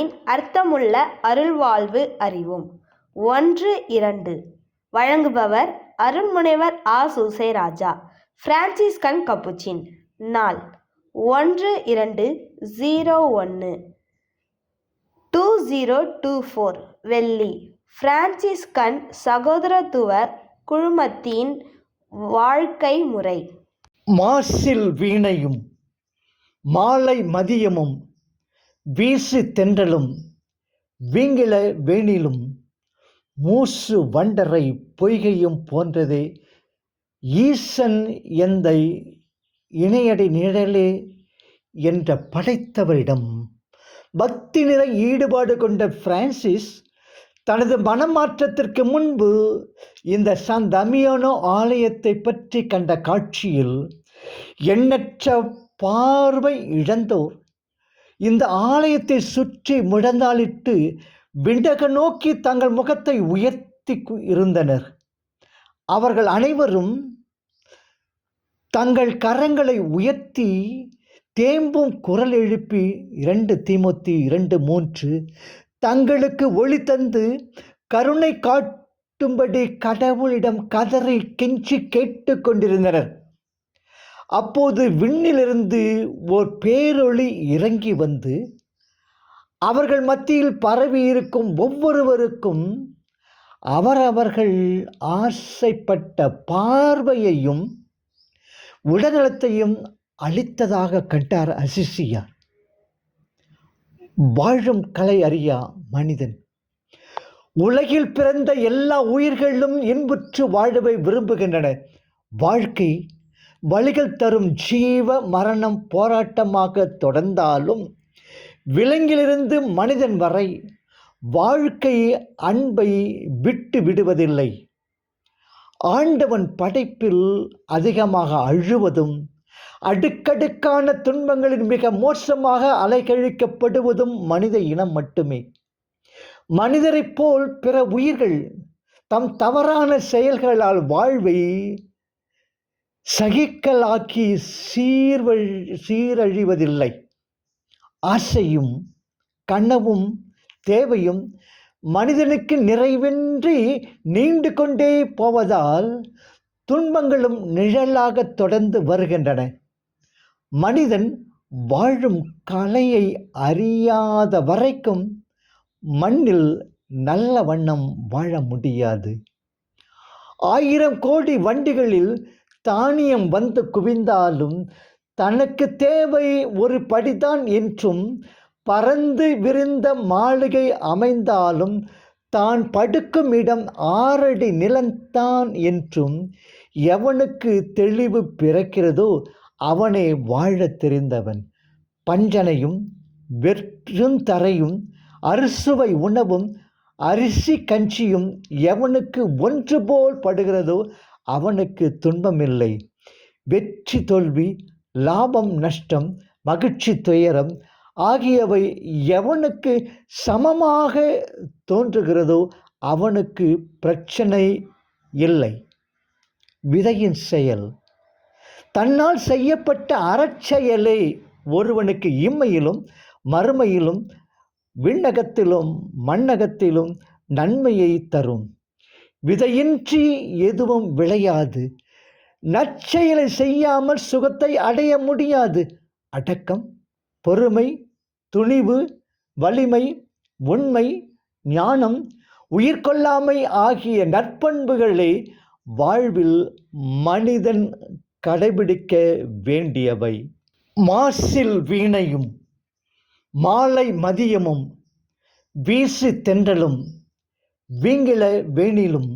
குரலின் அர்த்தமுள்ள அருள்வாழ்வு அறிவோம். 1-2 வழங்குபவர் அருண்முனைவர் ஆ. சூசைராஜா, பிரான்சிஸ்கன் கப்புச்சின். நாள் 1-2-01-2024 வெள்ளி. பிரான்சிஸ்கன் சகோதரத்துவ குழுமத்தின் வாழ்க்கை முறை. மாசில் வீணையும் மாலை மதியமும் வீசு தென்றலும் வீங்கில வேணிலும் மூசு வண்டரை பொய்கையும் போன்றதே ஈசன் எந்தை இணையடி நிழலே என்ற படைத்தவரிடம் பக்தி நிற ஈடுபாடு கொண்ட பிரான்சிஸ் தனது மனமாற்றத்திற்கு முன்பு இந்த சான் தமியானோ ஆலயத்தை பற்றி கண்ட காட்சியில் எண்ணற்ற பார்வை இழந்தோர் இந்த ஆலயத்தை சுற்றி முழந்தாளிட்டு விண்டக நோக்கி தங்கள் முகத்தை உயர்த்தி இருந்தனர். அவர்கள் அனைவரும் தங்கள் கரங்களை உயர்த்தி தேம்பும் குரல் எழுப்பி 2 தீமோத்தி 2:3 தங்களுக்கு ஒளி தந்து கருணை காட்டும்படி கடவுளிடம் கதறி கெஞ்சி கேட்டு கொண்டிருந்தனர். அப்போது விண்ணிலிருந்து ஓர் பேரொளி இறங்கி வந்து அவர்கள் மத்தியில் பரவி இருக்கும் ஒவ்வொருவருக்கும் அவரவர்கள் ஆசைப்பட்ட பார்வையையும் உடல்நலத்தையும் அளித்ததாக கண்டார் அசிசியார். வாழும் கலை அறியா மனிதன் உலகில் பிறந்த எல்லா உயிர்களும் இன்புற்று வாழவை விரும்புகின்றன. வாழ்க்கை வழிகள் தரும் ஜீவ மரணம் போராட்டமாக தொடர்ந்தாலும் விலங்கிலிருந்து மனிதன் வரை வாழ்க்கை அன்பை விட்டு விடுவதில்லை. ஆண்டவன் படைப்பில் அதிகமாக அழுவதும் அடுக்கடுக்கான துன்பங்களில் மிக மோசமாக அலைக்கழிக்கப்படுவதும் மனித இனம் மட்டுமே. மனிதரைப் போல் பிற உயிர்கள் தம் தவறான செயல்களால் வாழ்வை சகிக்கலாக்கி சீரழிவதில்லை. ஆசையும் கனவும் தேவையும் மனிதனுக்கு நிறைவின்றி நீண்டு கொண்டே போவதால் துன்பங்களும் நிழலாக தொடர்ந்து வருகின்றன. மனிதன் வாழும் கலையை அறியாத வரைக்கும் மண்ணில் நல்ல வண்ணம் வாழ முடியாது. 1000 கோடி வண்டிகளில் தானியம் வந்து குவிந்தாலும் தனக்கு தேவை ஒரு படிதான் என்றும், பறந்து விரிந்த மாளிகை அமைந்தாலும் தான் படுக்கும் இடம் 6 அடி நிலந்தான் என்றும் எவனுக்கு தெளிவு பிறக்கிறதோ அவனே வாழத் தெரிந்தவன். பஞ்சனையும் வெறுந்தரையும் அறுசுவை உணவும் அரிசி கஞ்சியும் எவனுக்கு ஒன்று போல் படுகிறதோ அவனுக்கு துன்பமில்லை. வெற்றி தோல்வி, லாபம் நஷ்டம், மகிழ்ச்சி துயரம் ஆகியவை எவனுக்கு சமமாக தோன்றுகிறதோ அவனுக்கு பிரச்சனை இல்லை. விதையின் செயல் தன்னால் செய்யப்பட்ட அறச்செயலே ஒருவனுக்கு இம்மையிலும் மறுமையிலும் விண்ணகத்திலும் மண்ணகத்திலும் நன்மையை தரும். விதையின்றி எதுவும் விளையாது. நற்செயலை செய்யாமல் சுகத்தை அடைய முடியாது. அடக்கம், பொறுமை, துணிவு, வலிமை, உண்மை, ஞானம், உயிர்கொள்ளாமை ஆகிய நற்பண்புகளே வாழ்வில் மனிதன் கடைபிடிக்க வேண்டியவை. மாசில் வீணையும் மாலை மதியமும் வீசு தென்றலும் வீங்கில வேணிலும்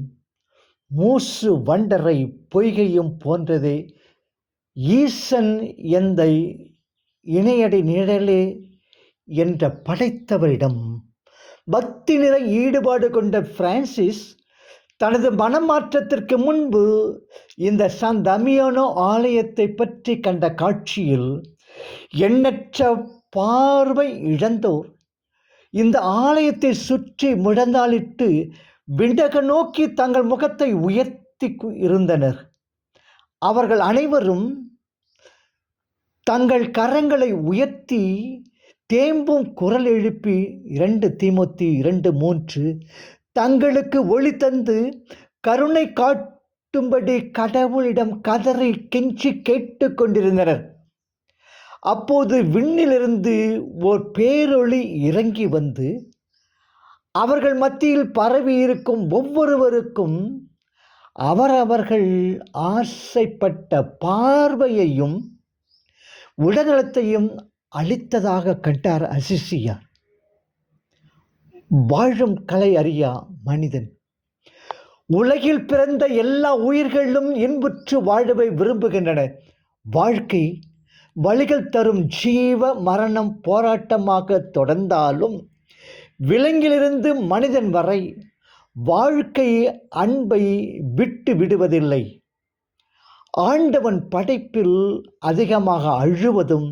மூசு வண்டரை பொய்கையும் போன்றதே ஈசன் எந்தை இணையடி நிழலே என்ற படைத்தவரிடம் பக்தி நிற ஈடுபாடு கொண்ட பிரான்சிஸ் தனது மனமாற்றத்திற்கு முன்பு இந்த சான் தமியானோ ஆலயத்தை பற்றி கண்ட காட்சியில் எண்ணற்ற பார்வை இழந்தோர் இந்த ஆலயத்தை சுற்றி முழந்தாளிட்டு விண்டக நோக்கி தங்கள் முகத்தை உயர்த்தி இருந்தனர். அவர்கள் அனைவரும் தங்கள் கரங்களை உயர்த்தி தேம்பும் குரல் எழுப்பி 2 தீமோத்தி 2:3 தங்களுக்கு ஒளி தந்து கருணை காட்டும்படி கடவுளிடம் கதறி கெஞ்சி கேட்டு கொண்டிருந்தனர். அப்போது விண்ணிலிருந்து ஓர் பேரொளி இறங்கி வந்து அவர்கள் மத்தியில் பரவி இருக்கும் ஒவ்வொருவருக்கும் அவரவர்கள் ஆசைப்பட்ட பார்வையையும் உடல்நலத்தையும் அளித்ததாக கண்டார் அசிசியார். வாழும் கலை அறியா மனிதன். உலகில் பிறந்த எல்லா உயிர்களும் இன்புற்று வாழவை விரும்புகின்றன. வாழ்க்கை வழிகள் தரும் ஜீவ மரணம் போராட்டமாக தொடர்ந்தாலும் விலங்கிலிருந்து மனிதன் வரை வாழ்க்கை அன்பை விட்டு விடுவதில்லை. ஆண்டவன் படைப்பில் அதிகமாக அழுவதும்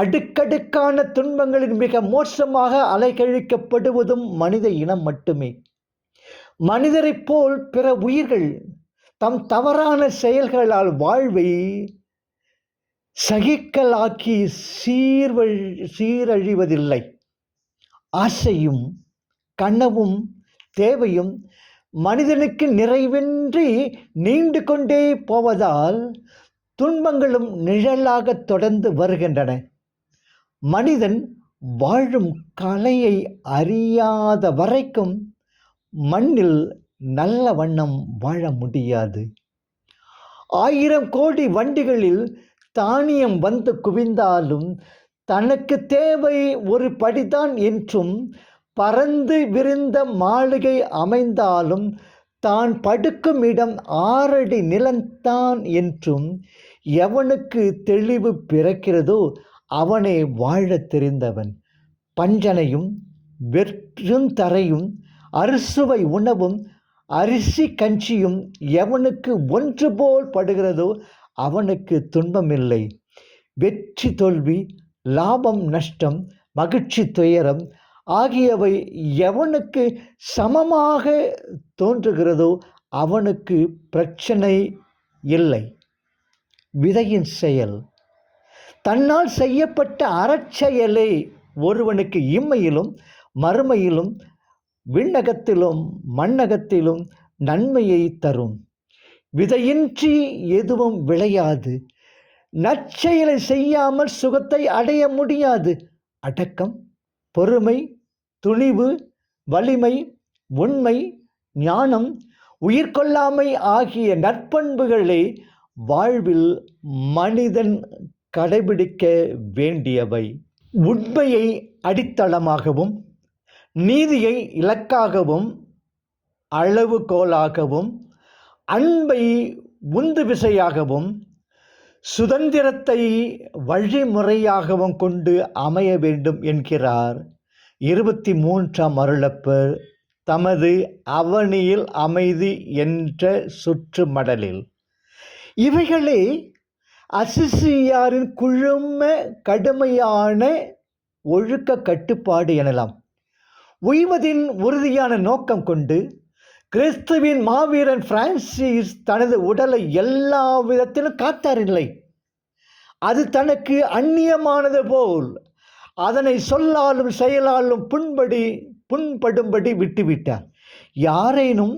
அடுக்கடுக்கான துன்பங்களில் மிக மோசமாக அலைக்கழிக்கப்படுவதும் மனித இனம் மட்டுமே. மனிதரைப் போல் பிற உயிர்கள் தம் தவறான செயல்களால் வாழ்வை சகிக்கலாக்கி சீரழிவதில்லை. ஆசையும் கனவும் தேவையும் மனிதனுக்கு நிறைவின்றி நீண்டு கொண்டே போவதால் துன்பங்களும் நிழலாக தொடர்ந்து வருகின்றன. மனிதன் வாழும் கலையை அறியாத வரைக்கும் மண்ணில் நல்ல வண்ணம் வாழ முடியாது. 1000 கோடி வண்டிகளில் தானியம் வந்து குவிந்தாலும் தனக்கு தேவை ஒரு படிதான் என்றும், பறந்து விரிந்த மாளிகை அமைந்தாலும் தான் படுக்கும் இடம் 6 அடி நிலந்தான் என்றும் எவனுக்கு தெளிவு பிறக்கிறதோ அவனே வாழத் தெரிந்தவன். பஞ்சனையும் வெறுந்தரையும் அறுசுவை உணவும் அரிசி கஞ்சியும் எவனுக்கு ஒன்று போல் படுகிறதோ அவனுக்கு துன்பமில்லை. வெற்றி தோல்வி, லாபம் நஷ்டம், மகிழ்ச்சி துயரம் ஆகியவை எவனுக்கு சமமாக தோன்றுகிறதோ அவனுக்கு பிரச்சனை இல்லை. விதையின் செயல் தன்னால் செய்யப்பட்ட அறச்செயலே ஒருவனுக்கு இம்மையிலும் மறுமையிலும் விண்ணகத்திலும் மண்ணகத்திலும் நன்மையை தரும். விதையின்றி எதுவும் விளையாது. நற்செயலை செய்யாமல் சுகத்தை அடைய முடியாது. அடக்கம், பொறுமை, துணிவு, வலிமை, உண்மை, ஞானம், உயிர்கொள்ளாமை ஆகிய நற்பண்புகளே வாழ்வில் மனிதன் கடைபிடிக்க வேண்டியவை. உண்மையை அடித்தளமாகவும் நீதியை இலக்காகவும் அளவுகோலாகவும் அன்பை உந்து விசையாகவும் சுதந்திரத்தை வழிமுறையாகவும் கொண்டு அமைய வேண்டும் என்கிறார் 23ஆம் அருளப்பர் தமது அவனியில் அமைதி என்ற சுற்று மடலில். இவைகளே அசிசியாரின் குழும கடுமையான ஒழுக்க கட்டுப்பாடு எனலாம். உய்வதின் உறுதியான நோக்கம் கொண்டு கிறிஸ்துவின் மாவீரன் பிரான்சிஸ் தனது உடலை எல்லா விதத்திலும் காத்தாரில்லை. அது தனக்கு அந்நியமானது போல் அதனை சொல்லாலும் செயலாலும் புண்படும்படி விட்டுவிட்டார். யாரேனும்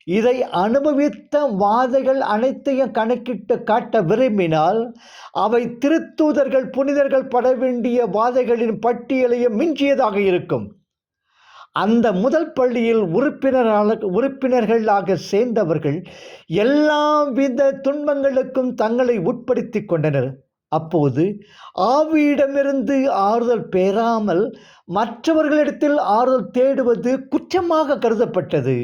இதை அனுபவித்த வாதைகள் அனைத்தையும் கணக்கிட்டு காட்ட விரும்பினால் அவை திருத்தூதர்கள் புனிதர்கள் பட வேண்டிய வாதைகளின் பட்டியலையும் மிஞ்சியதாக இருக்கும். அந்த முதல் பள்ளியில் உறுப்பினர்களாக சேர்ந்தவர்கள் எல்லாவித துன்பங்களுக்கும் தங்களை உட்படுத்தி கொண்டனர். அப்போது ஆவியிடமிருந்து ஆறுதல் பெறாமல் மற்றவர்களிடத்தில் ஆறுதல் தேடுவது குற்றமாக கருதப்பட்டது.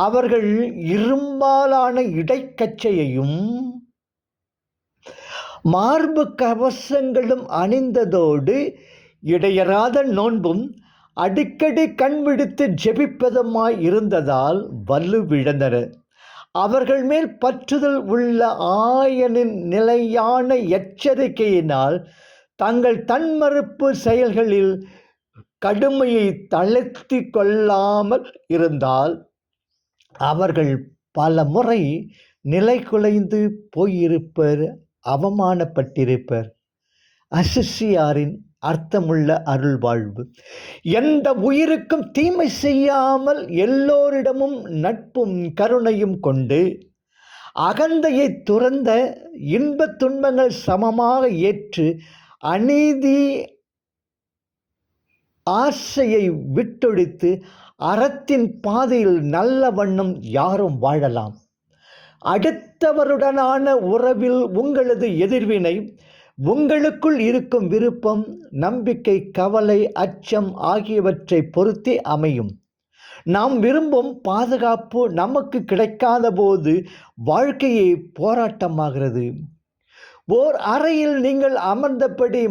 அவர்கள் இரும்பாலான இடைக்கச்சையையும் மார்பு கவசங்களும் அணிந்ததோடு இடையறாத நோன்பும் அடிக்கடி கண் விடுத்து ஜெபிப்பதுமாய் இருந்ததால் வலுவிழந்தனர். அவர்கள் மேல் பற்றுதல் உள்ள ஆயனின் நிலையான எச்சரிக்கையினால் தங்கள் தன்மறுப்பு செயல்களில் கடுமையை தளர்த்தி கொள்ளாமல் இருந்தால் அவர்கள் பல முறை நிலை குலைந்து போயிருப்பர், அவமானப்பட்டிருப்பர். அசிசியாரின் அர்த்தமுள்ள அருள் வாழ்வு. எந்த உயிருக்கும் தீமை செய்யாமல் எல்லோரிடமும் நட்பும் கருணையும் கொண்டு அகந்தையை துறந்த இன்பத் துன்பங்கள் சமமாக ஏற்று அநீதி ஆசையை விட்டொழித்து அறத்தின் பாதையில் நல்ல வண்ணம் யாரும் வாழலாம். அடுத்தவருடனான உறவில் உங்களது எதிர்வினை, உங்களுக்குள் இருக்கும் விருப்பம், நம்பிக்கை, கவலை, அச்சம் ஆகியவற்றை பொறுத்தே அமையும். நாம் விரும்பும் பாதுகாப்பு நமக்கு கிடைக்காத போது வாழ்க்கையே போராட்டமாகிறது. ஓர் அறையில் நீங்கள் அமர்ந்தபடி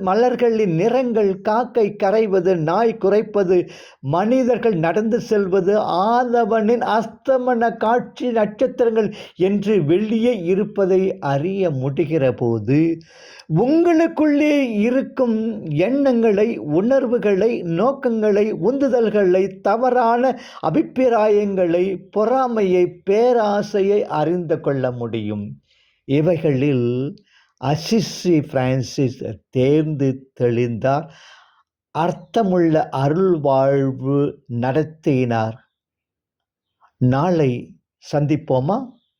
மலர்களின் நிறங்கள், காக்கை கரைவது, நாய் குரைப்பது, மனிதர்கள் நடந்து செல்வது, ஆதவனின் அஸ்தமன காட்சி, நட்சத்திரங்கள் என்று வெளியே இருப்பதை அறிய முடிகிற போது உங்களுக்குள்ளே இருக்கும் எண்ணங்களை, உணர்வுகளை, நோக்கங்களை, உந்துதல்களை, தவறான அபிப்பிராயங்களை, பொறாமையை, பேராசையை அறிந்து கொள்ள முடியும். இவைகளில் அசிசி பிரான்சிஸ் தேர்ந்து தெளிந்தார், அர்த்தமுள்ள அருள் வாழ்வு நடத்தினார். நாளை சந்திப்போமா?